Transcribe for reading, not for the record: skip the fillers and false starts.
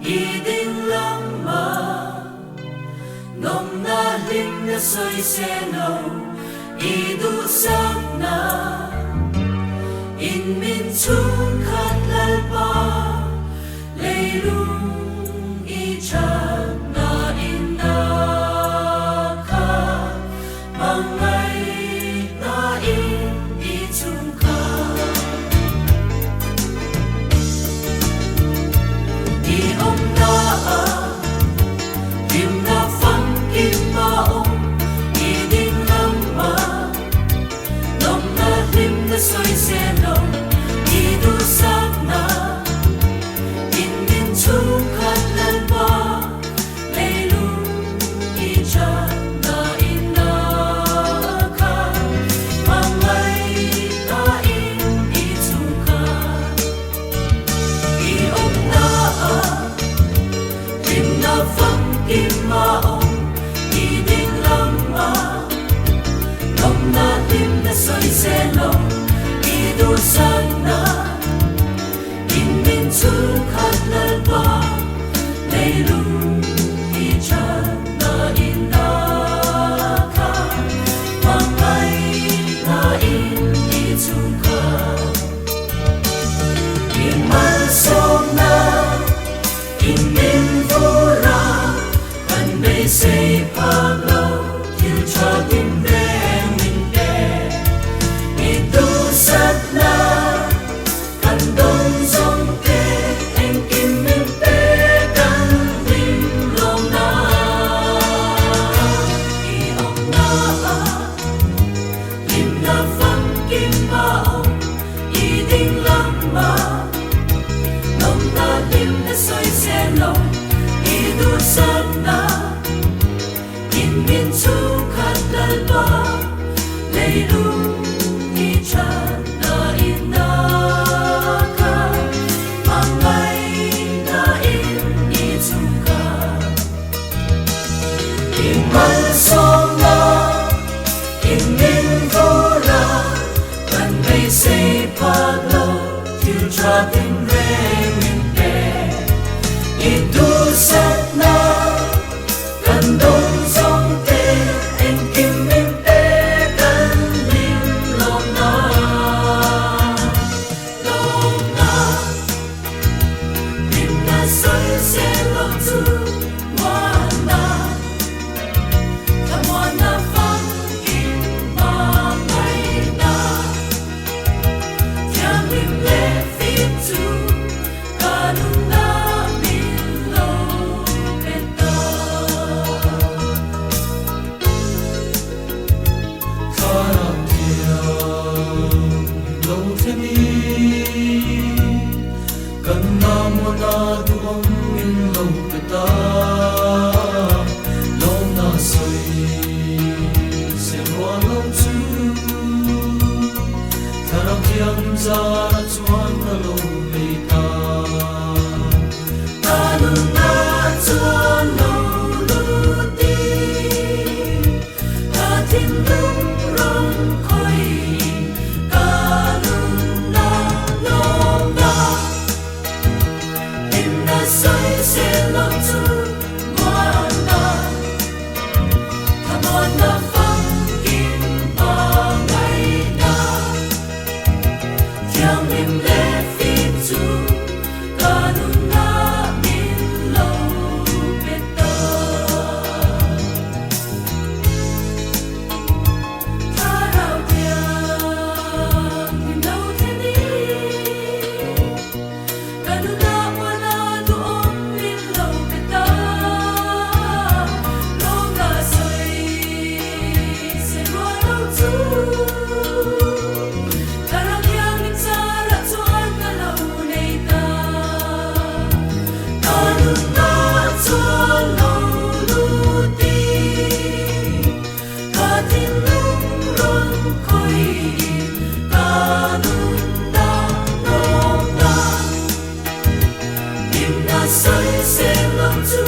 一定浪漫，弄那林的水仙楼，一度刹那，因民chung khát lalpa, lay lung i chan na inaka, mangay na in i chung ka. Di om na lim na phăng kim maong i ding lama, nom na lim na soy sen long i du sak na, in min chung khát lalpa, lay lung i chan na inaka, mangay na in i chung ka. Di om na lim na phăng kim maong i ding lama, nom na lim na soy sen long i du sak na, in min chung khát lalpa, lay lung i chan na inaka, mangay na in i chung ka. In man som na in min vô ra, anh bây say phang lâu thiếu cho tim đen mình đe, ít tu sát na căn đông dòng tê anh kim mình tê căn tim lòng na. I ông na lim na phăng kim maong i ding lama, nom na lim na soy sen long i du sak na, in min chung khát lalpa, lay lung i chan na inaka, mangay na in i chung ka. In man som na in min vô ra, anh bây say phang lâu thiếu cho tim reng mình đe, ít tu sát na căn đông dòng tê anh kim mình tê căn lim lòng na lim na soy sen lòng chu ngoan na tham ngoan na phăng kim ma ngay na thiang lim lệ phim chu kanung na min lo peta Karang tiang lâu thế ni cần nam mo na duong min lâu pe ta lâu na soi se hoa lâu chu karang tiang za chuan na lâu me ta kanung na chuan lo lu ti, ka thin lung rong khoi kanung na long na, lim na soy sen long chu ngoan na, tham ngoan na phăng kim pa ngay na, thiang lim lệ phim chu kanung na min lo peta. Karao tiang lim lâu thế ni, kanung na wala duong min lo peta, long na soy sen hoa lâu chu, karao tiang lim sara chuan ka lâu nei ta, kanung na chuan lo lu ti, ka thin lung rong khoi kanung na long na, lim na soy sen long chu